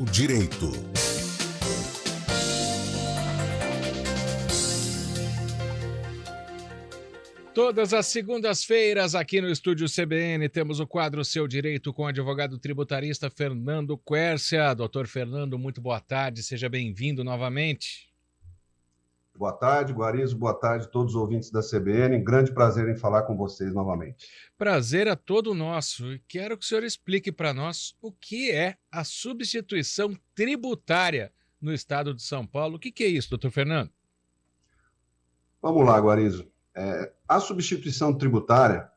Direito. Todas as segundas-feiras, aqui no Estúdio CBN, temos o quadro Seu Direito com o advogado tributarista Fernando Quercia. Doutor Fernando, muito boa tarde, seja bem-vindo novamente. Boa tarde, Guarizo, boa tarde a todos os ouvintes da CBN. Grande prazer em falar com vocês novamente. Prazer é todo nosso. E quero que o senhor explique para nós o que é a substituição tributária no estado de São Paulo. O que é isso, doutor Fernando? Vamos lá, Guarizo. A substituição tributária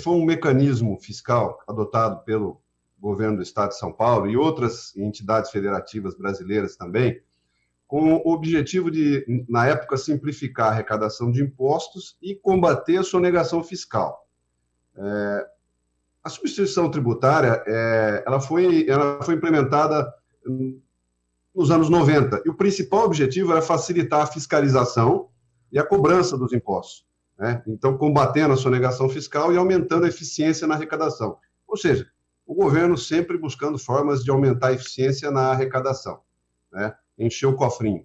foi um mecanismo fiscal adotado pelo governo do estado de São Paulo e outras entidades federativas brasileiras também, com o objetivo de, na época, simplificar a arrecadação de impostos e combater a sonegação fiscal. A substituição tributária ela foi implementada nos anos 90, e o principal objetivo era facilitar a fiscalização e a cobrança dos impostos, né? Então, combatendo a sonegação fiscal e aumentando a eficiência na arrecadação. Ou seja, o governo sempre buscando formas de aumentar a eficiência na arrecadação, né? Encher o cofrinho.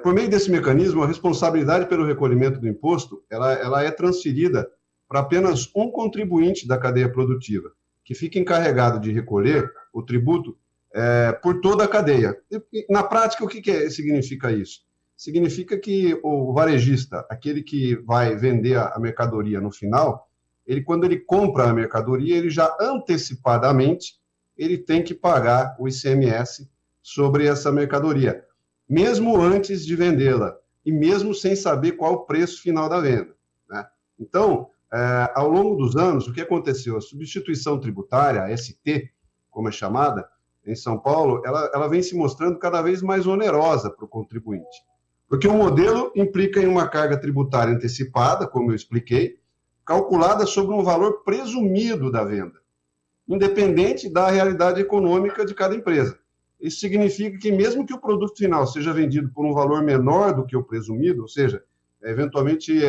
Por meio desse mecanismo, a responsabilidade pelo recolhimento do imposto ela é transferida para apenas um contribuinte da cadeia produtiva, que fica encarregado de recolher o tributo por toda a cadeia. E, na prática, o que significa isso? Significa que o varejista, aquele que vai vender a mercadoria no final, quando ele compra a mercadoria, ele já antecipadamente ele tem que pagar o ICMS sobre essa mercadoria, mesmo antes de vendê-la e mesmo sem saber qual o preço final da venda, né? Então, ao longo dos anos, o que aconteceu? A substituição tributária, a ST, como é chamada, em São Paulo, ela vem se mostrando cada vez mais onerosa para o contribuinte, porque o modelo implica em uma carga tributária antecipada, como eu expliquei, calculada sobre um valor presumido da venda, independente da realidade econômica de cada empresa. Isso significa que, mesmo que o produto final seja vendido por um valor menor do que o presumido, ou seja, eventualmente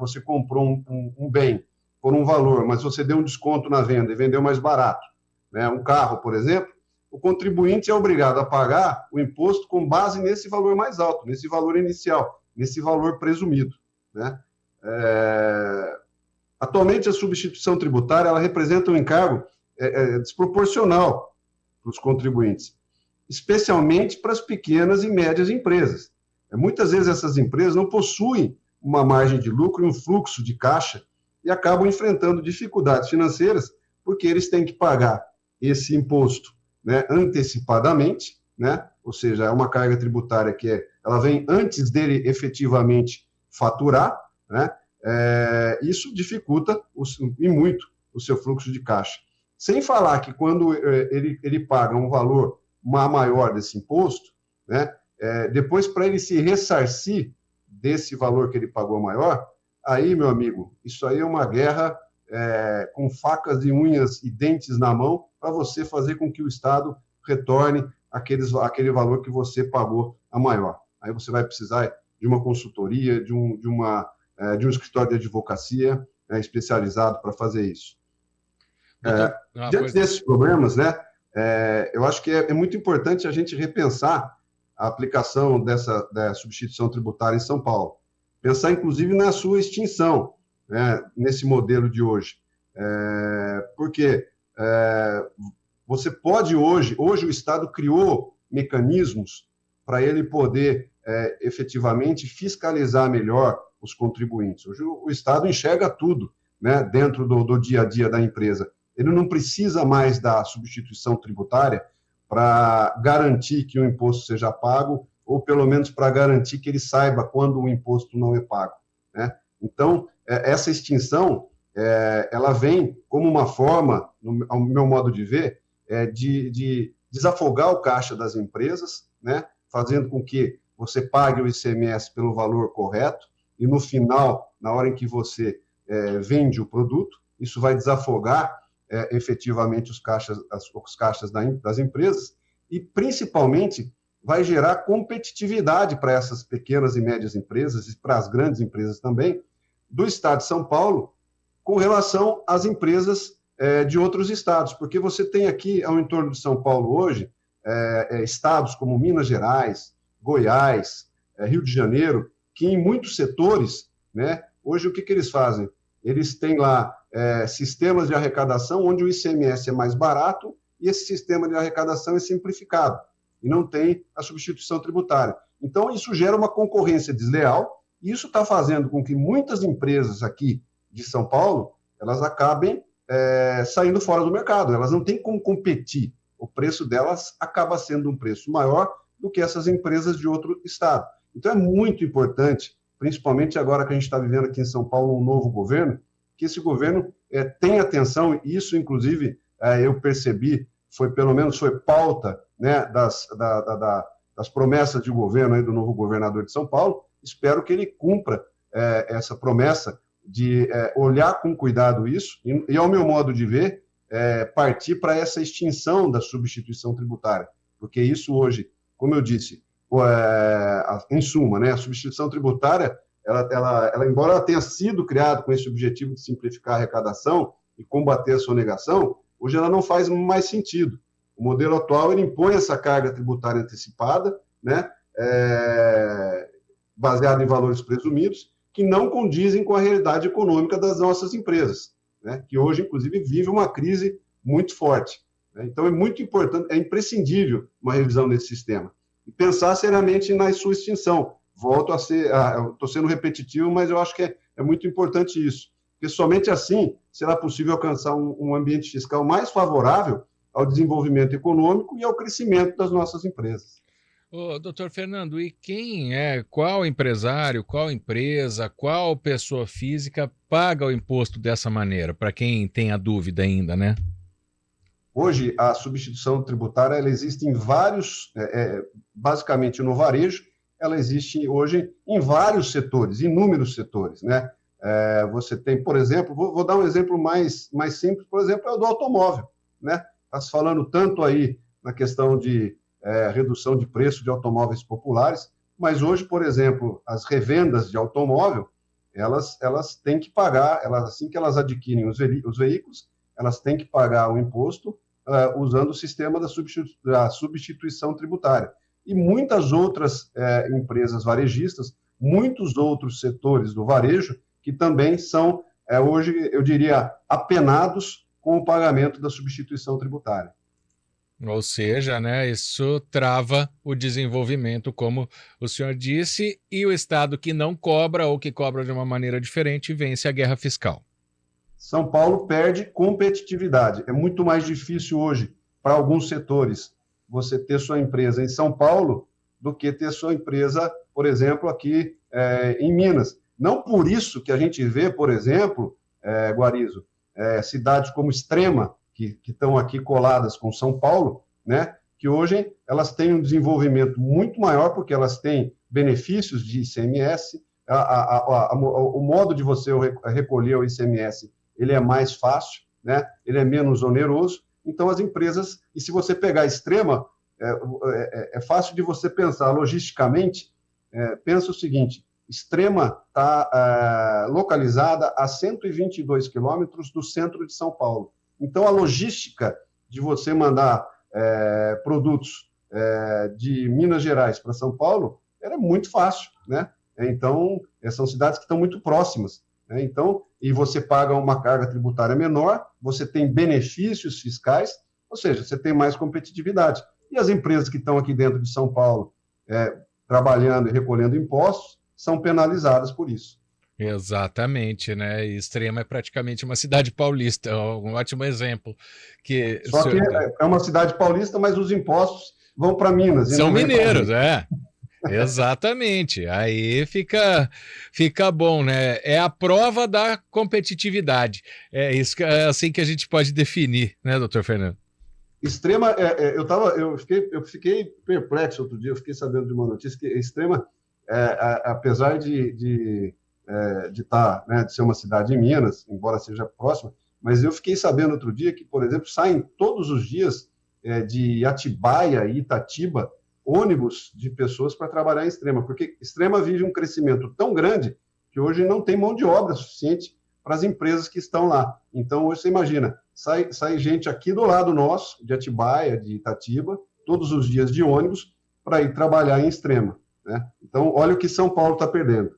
você comprou um bem por um valor, mas você deu um desconto na venda e vendeu mais barato, né? Um carro, por exemplo, o contribuinte é obrigado a pagar o imposto com base nesse valor mais alto, nesse valor inicial, nesse valor presumido, né? Atualmente, a substituição tributária ela representa um encargo desproporcional para os contribuintes, especialmente para as pequenas e médias empresas. Muitas vezes essas empresas não possuem uma margem de lucro e um fluxo de caixa e acabam enfrentando dificuldades financeiras porque eles têm que pagar esse imposto, né, antecipadamente, né? Ou seja, é uma carga tributária que ela vem antes dele efetivamente faturar, né? Isso dificulta e muito o seu fluxo de caixa. Sem falar que quando ele paga um valor maior desse imposto, né, depois para ele se ressarcir desse valor que ele pagou maior, aí, meu amigo, isso aí é uma guerra com facas e unhas e dentes na mão para você fazer com que o Estado retorne aquele valor que você pagou a maior. Aí você vai precisar de uma consultoria, de um escritório de advocacia especializado para fazer isso. Diante desses problemas, né, eu acho que é muito importante a gente repensar a aplicação da substituição tributária em São Paulo. Pensar, inclusive, na sua extinção, né, nesse modelo de hoje. Porque você pode hoje o Estado criou mecanismos para ele poder efetivamente fiscalizar melhor os contribuintes. Hoje o Estado enxerga tudo, né, dentro do dia a dia da empresa. Ele não precisa mais da substituição tributária para garantir que o imposto seja pago, ou pelo menos para garantir que ele saiba quando o imposto não é pago, né? Então, essa extinção, ela vem como uma forma, ao meu modo de ver, de desafogar o caixa das empresas, né, fazendo com que você pague o ICMS pelo valor correto, e no final, na hora em que você vende o produto, isso vai desafogar efetivamente os caixas das empresas e, principalmente, vai gerar competitividade para essas pequenas e médias empresas e para as grandes empresas também do Estado de São Paulo com relação às empresas de outros estados, porque você tem aqui, ao entorno de São Paulo hoje, estados como Minas Gerais, Goiás, Rio de Janeiro, que em muitos setores, né, hoje o que eles fazem? Eles têm lá sistemas de arrecadação onde o ICMS é mais barato e esse sistema de arrecadação é simplificado e não tem a substituição tributária. Então, isso gera uma concorrência desleal e isso está fazendo com que muitas empresas aqui de São Paulo, elas acabem saindo fora do mercado, elas não têm como competir. O preço delas acaba sendo um preço maior do que essas empresas de outro estado. Então, é muito importante, principalmente agora que a gente está vivendo aqui em São Paulo um novo governo, que esse governo tenha atenção, e isso, inclusive, eu percebi, pelo menos foi pauta, né, das promessas de governo aí do novo governador de São Paulo. Espero que ele cumpra essa promessa de olhar com cuidado isso e, ao meu modo de ver, partir para essa extinção da substituição tributária, porque isso hoje, como eu disse, em suma, né, a substituição tributária, ela, embora ela tenha sido criada com esse objetivo de simplificar a arrecadação e combater a sonegação, hoje ela não faz mais sentido. O modelo atual ele impõe essa carga tributária antecipada, né, baseada em valores presumidos, que não condizem com a realidade econômica das nossas empresas, né, que hoje, inclusive, vive uma crise muito forte. Né? Então, é muito importante, é imprescindível uma revisão desse sistema. E pensar seriamente na sua extinção. Volto a ser, estou sendo repetitivo, mas eu acho que é muito importante isso, porque somente assim será possível alcançar um ambiente fiscal mais favorável ao desenvolvimento econômico e ao crescimento das nossas empresas. Ô, doutor Fernando, e qual empresário, qual empresa, qual pessoa física paga o imposto dessa maneira, para quem tem a dúvida ainda, né? Hoje, a substituição tributária ela existe em vários, basicamente no varejo, ela existe hoje em vários setores, inúmeros setores, né? Você tem, por exemplo, vou dar um exemplo mais simples, por exemplo, é o do automóvel, né? Está se falando tanto aí na questão de redução de preço de automóveis populares, mas hoje, por exemplo, as revendas de automóvel, elas têm que pagar, assim que elas adquirem os veículos, elas têm que pagar o imposto usando o sistema da substituição tributária. E muitas outras empresas varejistas, muitos outros setores do varejo, que também são, hoje, eu diria, apenados com o pagamento da substituição tributária. Ou seja, né, isso trava o desenvolvimento, como o senhor disse, e o Estado que não cobra ou que cobra de uma maneira diferente vence a guerra fiscal. São Paulo perde competitividade. É muito mais difícil hoje, para alguns setores, você ter sua empresa em São Paulo do que ter sua empresa, por exemplo, aqui em Minas. Não por isso que a gente vê, por exemplo, Guarizo, cidades como Extrema, que estão aqui coladas com São Paulo, né, que hoje elas têm um desenvolvimento muito maior, porque elas têm benefícios de ICMS, o modo de você recolher o ICMS, ele é mais fácil, né, ele é menos oneroso. Então, as empresas, e se você pegar a Extrema, é fácil de você pensar logisticamente. Pensa o seguinte: Extrema está localizada a 122 quilômetros do centro de São Paulo. Então, a logística de você mandar produtos de Minas Gerais para São Paulo era muito fácil, né? Então, são cidades que estão muito próximas, né? Então, e você paga uma carga tributária menor, você tem benefícios fiscais, ou seja, você tem mais competitividade. E as empresas que estão aqui dentro de São Paulo trabalhando e recolhendo impostos são penalizadas por isso. Exatamente, né? Extrema é praticamente uma cidade paulista, um ótimo exemplo. Só que é uma cidade paulista, mas os impostos vão para Minas. São mineiros, Exatamente. Aí fica bom, né? É a prova da competitividade. É assim que a gente pode definir, né, doutor Fernando? Extrema, eu fiquei perplexo outro dia, eu fiquei sabendo de uma notícia que Extrema, apesar de estar, né, de ser uma cidade em Minas, embora seja próxima, mas eu fiquei sabendo outro dia que, por exemplo, saem todos os dias de Atibaia e Itatiba ônibus de pessoas para trabalhar em Extrema, porque Extrema vive um crescimento tão grande que hoje não tem mão de obra suficiente para as empresas que estão lá. Então, hoje você imagina, sai gente aqui do lado nosso, de Atibaia, de Itatiba, todos os dias de ônibus para ir trabalhar em Extrema, né? Então, olha o que São Paulo está perdendo.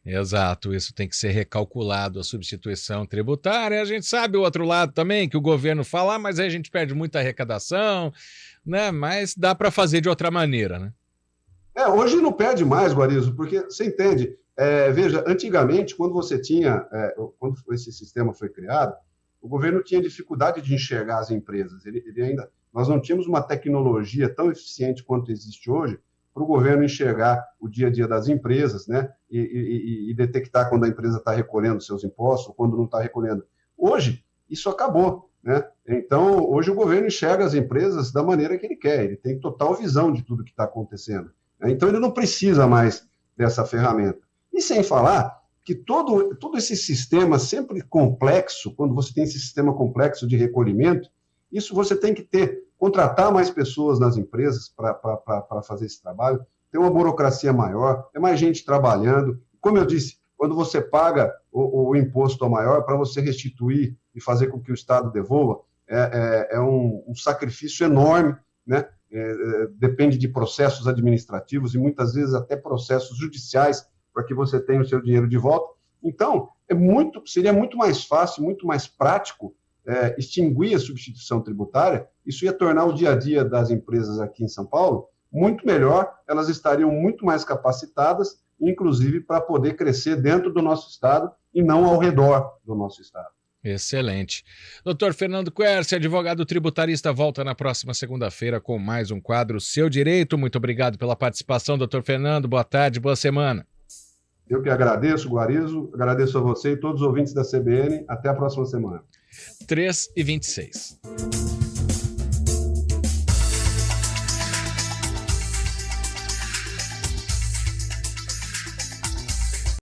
Exato, isso tem que ser recalculado, a substituição tributária. A gente sabe o outro lado também, que o governo fala, mas aí a gente perde muita arrecadação, né? Mas dá para fazer de outra maneira, né? Hoje não perde mais, Guarizo, porque você entende, veja, antigamente, quando quando esse sistema foi criado, o governo tinha dificuldade de enxergar as empresas. Nós não tínhamos uma tecnologia tão eficiente quanto existe hoje para o governo enxergar o dia a dia das empresas, né? E detectar quando a empresa está recolhendo seus impostos ou quando não está recolhendo. Hoje, isso acabou, né? Então, hoje o governo enxerga as empresas da maneira que ele quer, ele tem total visão de tudo que está acontecendo. Então, ele não precisa mais dessa ferramenta. E sem falar que todo esse sistema sempre complexo, quando você tem esse sistema complexo de recolhimento, isso você tem que contratar mais pessoas nas empresas para fazer esse trabalho, ter uma burocracia maior, é mais gente trabalhando. Como eu disse, quando você paga o imposto maior para você restituir e fazer com que o Estado devolva, é um sacrifício enorme, né? Depende de processos administrativos e muitas vezes até processos judiciais para que você tenha o seu dinheiro de volta. Então, seria muito mais fácil, muito mais prático extinguir a substituição tributária. Isso ia tornar o dia a dia das empresas aqui em São Paulo muito melhor, elas estariam muito mais capacitadas, inclusive para poder crescer dentro do nosso Estado e não ao redor do nosso Estado. Excelente. Doutor Fernando Quercia, advogado tributarista, volta na próxima segunda-feira com mais um quadro Seu Direito. Muito obrigado pela participação, doutor Fernando. Boa tarde, boa semana. Eu que agradeço, Guarizo, agradeço a você e todos os ouvintes da CBN. Até a próxima semana. 3h26.